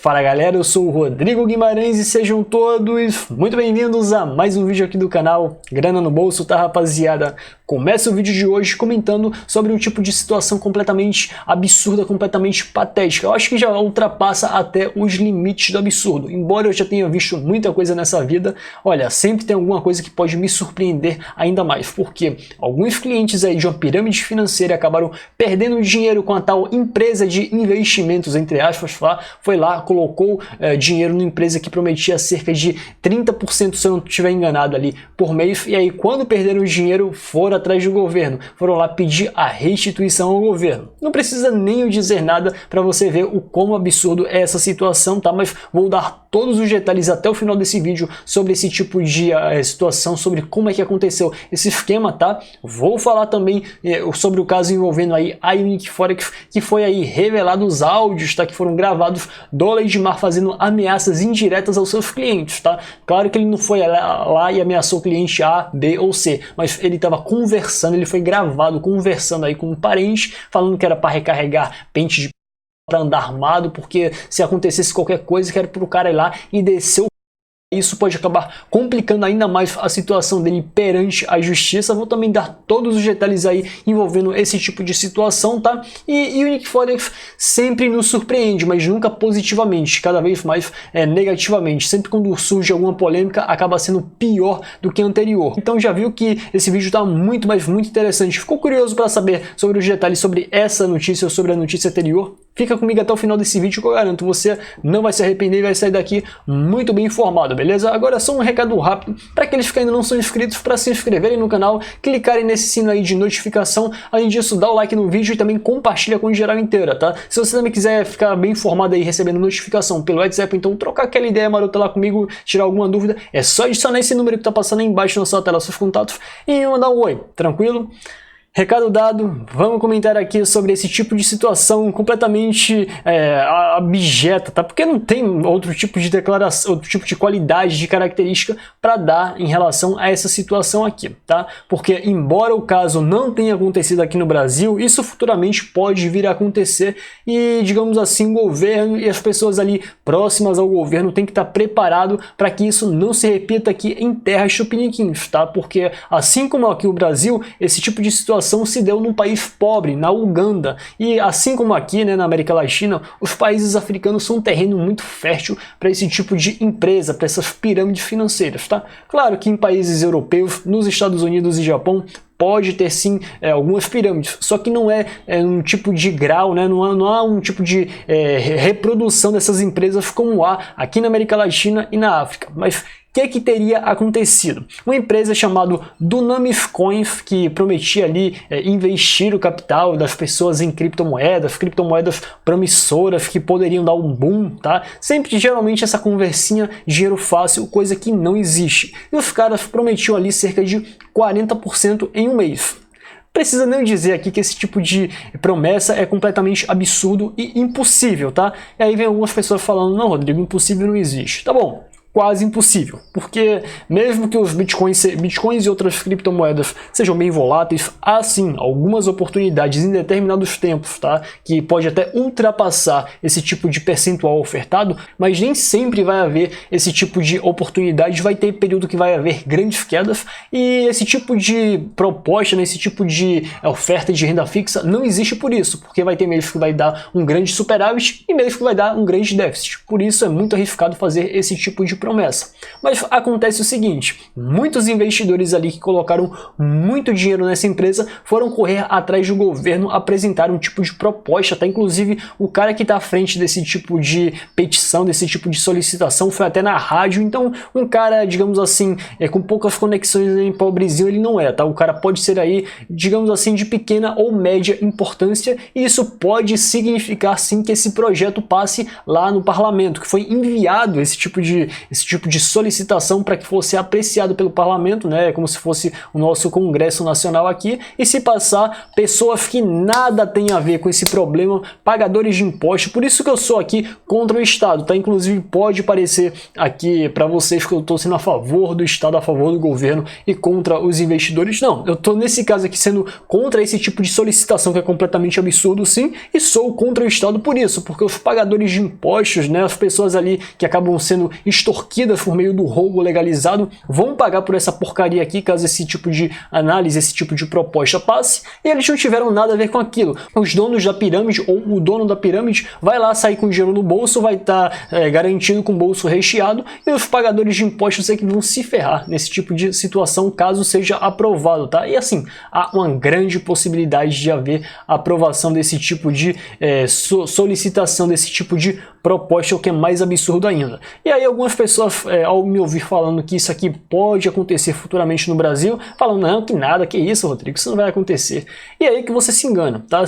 Fala galera, eu sou o Rodrigo Guimarães e sejam todos muito bem-vindos a mais um vídeo aqui do canal Grana no Bolso, tá rapaziada? Começa o vídeo de hoje comentando sobre um tipo de situação completamente absurda, completamente patética. Eu acho que já ultrapassa até os limites do absurdo. Embora eu já tenha visto muita coisa nessa vida, olha, sempre tem alguma coisa que pode me surpreender ainda mais. Porque alguns clientes aí de uma pirâmide financeira acabaram perdendo dinheiro com a tal empresa de investimentos, entre aspas, foi lá, colocou dinheiro numa empresa que prometia cerca de 30%, se eu não estiver enganado ali, por mês, e aí quando perderam o dinheiro foram atrás do governo, foram lá pedir a restituição ao governo. Não precisa nem eu dizer nada para você ver o quão absurdo é essa situação, tá? Mas vou dar todos os detalhes até o final desse vídeo sobre esse tipo de situação, sobre como é que aconteceu esse esquema, tá? Vou falar também sobre o caso envolvendo aí a Unique Forex, que foi aí revelado os áudios, tá? Que foram gravados do Leidmar fazendo ameaças indiretas aos seus clientes, tá? Claro que ele não foi lá e ameaçou o cliente A, B ou C, mas ele estava conversando, ele foi gravado conversando aí com um parente, falando que era para recarregar pente de para andar armado, porque se acontecesse qualquer coisa, que era para o cara ir lá e descer o... Isso pode acabar complicando ainda mais a situação dele perante a justiça. Vou também dar todos os detalhes aí envolvendo esse tipo de situação, tá? E Unique Forex sempre nos surpreende, mas nunca positivamente, cada vez mais negativamente. Sempre quando surge alguma polêmica, acaba sendo pior do que a anterior. Então já viu que esse vídeo está muito, mas muito interessante. Ficou curioso para saber sobre os detalhes sobre essa notícia ou sobre a notícia anterior? Fica comigo até o final desse vídeo que eu garanto, você não vai se arrepender e vai sair daqui muito bem informado, beleza? Agora só um recado rápido para aqueles que ainda não são inscritos, para se inscreverem no canal, clicarem nesse sino aí de notificação, além disso dá o like no vídeo e também compartilha com geral inteira, tá? Se você também quiser ficar bem informado aí, recebendo notificação pelo WhatsApp, então trocar aquela ideia marota lá comigo, tirar alguma dúvida, é só adicionar esse número que tá passando aí embaixo na sua tela, seus contatos, e mandar um oi, tranquilo? Recado dado, vamos comentar aqui sobre esse tipo de situação completamente abjeta, tá? Porque não tem outro tipo de declaração, outro tipo de qualidade, de característica para dar em relação a essa situação aqui, tá? Porque embora o caso não tenha acontecido aqui no Brasil, isso futuramente pode vir a acontecer e, digamos assim, o governo e as pessoas ali próximas ao governo têm que estar preparado para que isso não se repita aqui em terras tupiniquins, tá? Porque assim como aqui no Brasil, esse tipo de situação se deu num país pobre, na Uganda, e assim como aqui, né, na América Latina, os países africanos são um terreno muito fértil para esse tipo de empresa, para essas pirâmides financeiras, tá? Claro que em países europeus, nos Estados Unidos e Japão, pode ter sim algumas pirâmides, só que não é um tipo de grau, né? não há um tipo de reprodução dessas empresas como há aqui na América Latina e na África. Mas o que teria acontecido? Uma empresa chamada Dunamis Coins, que prometia ali investir o capital das pessoas em criptomoedas promissoras que poderiam dar um boom, tá? Sempre, geralmente, essa conversinha, dinheiro fácil, coisa que não existe. E os caras prometiam ali cerca de 40% em um mês. Precisa nem dizer aqui que esse tipo de promessa é completamente absurdo e impossível, tá? E aí vem algumas pessoas falando, não, Rodrigo, impossível não existe. Tá bom. Quase impossível, porque mesmo que os bitcoins e outras criptomoedas sejam bem voláteis, há sim algumas oportunidades em determinados tempos, tá? Que pode até ultrapassar esse tipo de percentual ofertado, mas nem sempre vai haver esse tipo de oportunidade, vai ter período que vai haver grandes quedas, e esse tipo de proposta, né, esse tipo de oferta de renda fixa não existe por isso, porque vai ter mês que vai dar um grande superávit e mês que vai dar um grande déficit. Por isso é muito arriscado fazer esse tipo de promessa. Mas acontece o seguinte, muitos investidores ali que colocaram muito dinheiro nessa empresa foram correr atrás do governo, apresentar um tipo de proposta, tá? Inclusive o cara que está à frente desse tipo de petição, desse tipo de solicitação foi até na rádio. Então um cara, digamos assim, com poucas conexões em pobrezinho ele não é, tá? O cara pode ser aí, digamos assim, de pequena ou média importância, e isso pode significar sim que esse projeto passe lá no parlamento, que foi enviado esse tipo de esse tipo de solicitação para que fosse apreciado pelo parlamento, né, como se fosse o nosso Congresso Nacional aqui, e se passar, pessoas que nada tem a ver com esse problema, pagadores de impostos. Por isso que eu sou aqui contra o Estado, tá? Inclusive pode parecer aqui para vocês que eu estou sendo a favor do Estado, a favor do governo e contra os investidores. Não, eu estou nesse caso aqui sendo contra esse tipo de solicitação que é completamente absurdo, sim, e sou contra o Estado por isso, porque os pagadores de impostos, né, as pessoas ali que acabam sendo extorquidas por meio do roubo legalizado, vão pagar por essa porcaria aqui, caso esse tipo de análise, esse tipo de proposta passe, e eles não tiveram nada a ver com aquilo. Os donos da pirâmide, ou o dono da pirâmide, vai lá sair com dinheiro no bolso, vai estar garantido com o bolso recheado, e os pagadores de impostos é que vão se ferrar nesse tipo de situação, caso seja aprovado, tá? E assim, há uma grande possibilidade de haver aprovação desse tipo de solicitação, desse tipo de proposta, o que é mais absurdo ainda. E aí algumas pessoas, ao me ouvir falando que isso aqui pode acontecer futuramente no Brasil, falam, não, que nada, que isso, Rodrigo, isso não vai acontecer. E aí que você se engana, tá?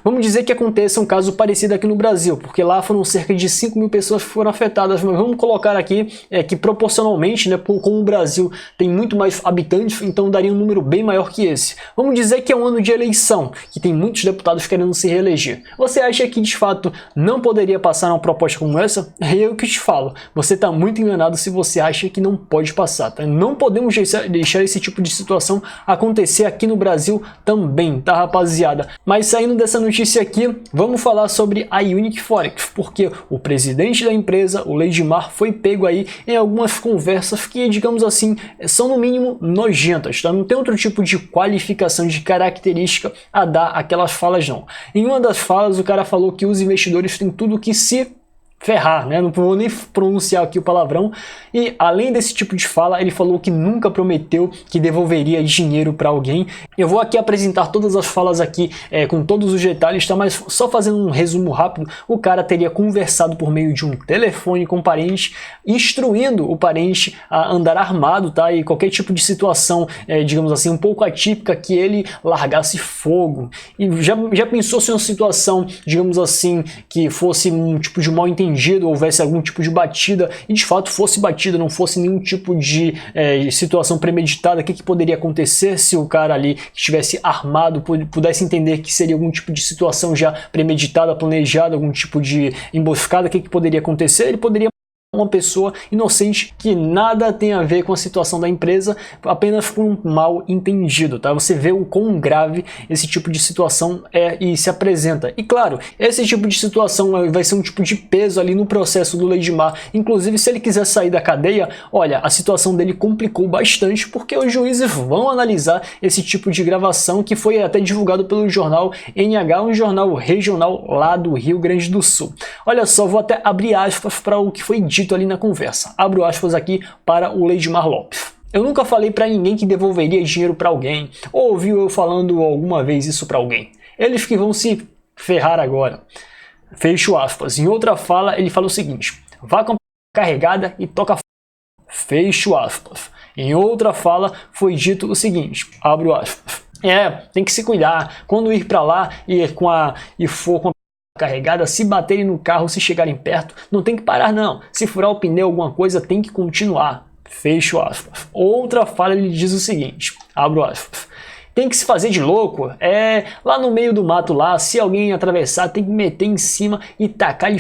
Vamos dizer que aconteça um caso parecido aqui no Brasil, porque lá foram cerca de 5.000 pessoas que foram afetadas, mas vamos colocar aqui que proporcionalmente, né, como o Brasil tem muito mais habitantes, então daria um número bem maior que esse. Vamos dizer que é um ano de eleição, que tem muitos deputados querendo se reeleger. Você acha que de fato não poderia passar uma proposta como essa? É eu que te falo, você está muito enganado se você acha que não pode passar, tá? Não podemos deixar esse tipo de situação acontecer aqui no Brasil também, tá, rapaziada? Mas saindo dessa notícia aqui, vamos falar sobre a Unique Forex, porque o presidente da empresa, o Leidmar, foi pego aí em algumas conversas que, digamos assim, são no mínimo nojentas, tá? Não tem outro tipo de qualificação, de característica a dar aquelas falas não. Em uma das falas, o cara falou que os investidores têm tudo que se ferrar, né? Não vou nem pronunciar aqui o palavrão. E além desse tipo de fala, ele falou que nunca prometeu que devolveria dinheiro para alguém. Eu vou aqui apresentar todas as falas aqui com todos os detalhes, tá? Mas só fazendo um resumo rápido, o cara teria conversado por meio de um telefone com o parente, instruindo o parente a andar armado, tá? E qualquer tipo de situação, digamos assim, um pouco atípica, que ele largasse fogo. E já pensou se uma situação, digamos assim, que fosse um tipo de mal entendido, houvesse algum tipo de batida e de fato fosse batida, não fosse nenhum tipo de situação premeditada, o que poderia acontecer se o cara ali estivesse armado, pudesse entender que seria algum tipo de situação já premeditada, planejada, algum tipo de emboscada, o que poderia acontecer? Ele poderia uma pessoa inocente que nada tem a ver com a situação da empresa, apenas por um mal entendido, tá? Você vê o quão grave esse tipo de situação é e se apresenta. E claro, esse tipo de situação vai ser um tipo de peso ali no processo do Leidmar. Inclusive, se ele quiser sair da cadeia, olha, a situação dele complicou bastante, porque os juízes vão analisar esse tipo de gravação, que foi até divulgado pelo jornal NH, um jornal regional lá do Rio Grande do Sul. Olha só, vou até abrir aspas para o que foi dito ali na conversa. Abro aspas aqui para o Leidmar Lopes. Eu nunca falei para ninguém que devolveria dinheiro para alguém, ou ouviu eu falando alguma vez isso para alguém. Eles que vão se ferrar agora. Fecho aspas. Em outra fala, ele fala o seguinte: vá com a carregada e toca. Fecho aspas. Em outra fala, foi dito o seguinte: abro aspas. Tem que se cuidar. Quando ir para lá e for com a carregada, se baterem no carro, se chegarem perto, não tem que parar não. Se furar o pneu, alguma coisa, tem que continuar. Fecho aspas. Outra fala, ele diz o seguinte, abro aspas: tem que se fazer de louco, lá no meio do mato lá, se alguém atravessar, tem que meter em cima e tacar-lhe.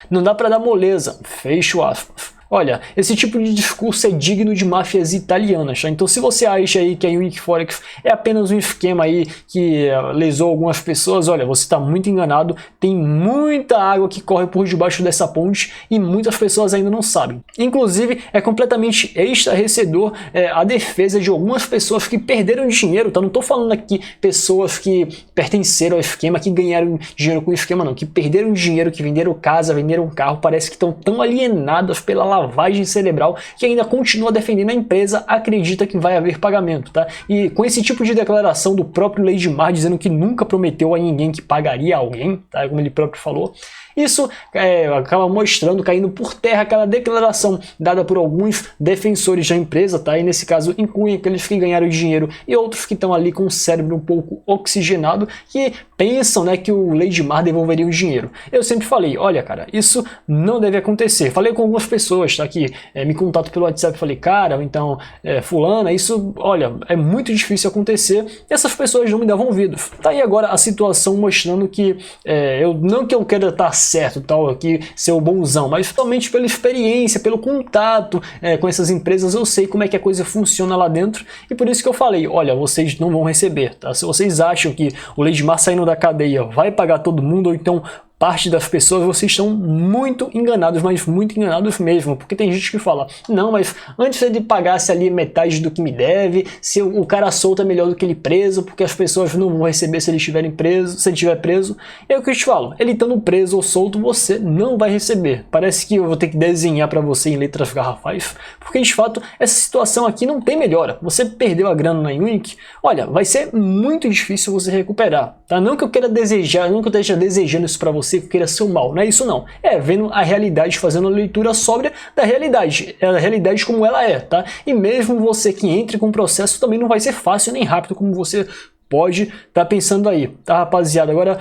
Não dá para dar moleza. Fecho aspas. Olha, esse tipo de discurso é digno de máfias italianas, tá? Então se você acha aí que a Unique Forex é apenas um esquema aí que lesou algumas pessoas, olha, você está muito enganado, tem muita água que corre por debaixo dessa ponte e muitas pessoas ainda não sabem. Inclusive, é completamente estarrecedor a defesa de algumas pessoas que perderam dinheiro, tá? Não estou falando aqui pessoas que pertenceram ao esquema, que ganharam dinheiro com o esquema, não, que perderam dinheiro, que venderam casa, venderam carro, parece que estão tão alienadas pela lavagem cerebral que ainda continua defendendo a empresa, acredita que vai haver pagamento, tá? E com esse tipo de declaração do próprio Leidmar dizendo que nunca prometeu a ninguém que pagaria a alguém, tá? Como ele próprio falou, Isso acaba mostrando, caindo por terra aquela declaração dada por alguns defensores da empresa, tá? E nesse caso incluem aqueles que ganharam dinheiro e outros que estão ali com o cérebro um pouco oxigenado, que pensam, né, que o Leidmar devolveria o dinheiro. Eu sempre falei, olha cara, isso não deve acontecer. Falei com algumas pessoas, tá, que me contatam pelo WhatsApp, falei, cara, então, fulana, isso, olha, é muito difícil acontecer, e essas pessoas não me davam ouvidos. Tá aí agora a situação mostrando que, não que eu queira estar certo, tal, aqui, ser o bonzão, mas totalmente pela experiência, pelo contato com essas empresas, eu sei como é que a coisa funciona lá dentro, e por isso que eu falei, olha, vocês não vão receber, tá? Se vocês acham que o Leidmar saindo da cadeia vai pagar todo mundo, ou então parte das pessoas, vocês estão muito enganados, mas muito enganados mesmo, porque tem gente que fala, não, mas antes ele pagasse ali metade do que me deve, se o cara solto é melhor do que ele preso, porque as pessoas não vão receber se ele estiver preso, se ele estiver preso. É o que eu te falo, ele estando preso ou solto, você não vai receber. Parece que eu vou ter que desenhar para você em letras garrafais, porque de fato essa situação aqui não tem melhora. Você perdeu a grana na Unic, olha, vai ser muito difícil você recuperar, tá? Não que eu queira desejar, não que eu esteja desejando isso para você, que queira ser o mal, não é isso não. É vendo a realidade, fazendo a leitura sóbria da realidade, a realidade como ela é, tá? E mesmo você que entre com o processo também não vai ser fácil nem rápido como você pode estar pensando aí, tá, rapaziada? Agora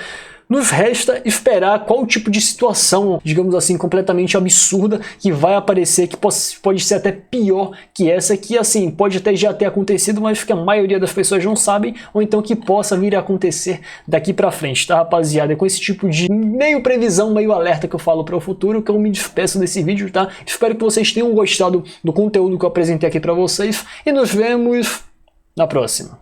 nos resta esperar qual tipo de situação, digamos assim, completamente absurda que vai aparecer, que pode ser até pior que essa, que assim, pode até já ter acontecido, mas que a maioria das pessoas não sabem, ou então que possa vir a acontecer daqui pra frente, tá, rapaziada? É com esse tipo de meio previsão, meio alerta que eu falo para o futuro, que eu me despeço desse vídeo, tá? Espero que vocês tenham gostado do conteúdo que eu apresentei aqui para vocês, e nos vemos na próxima.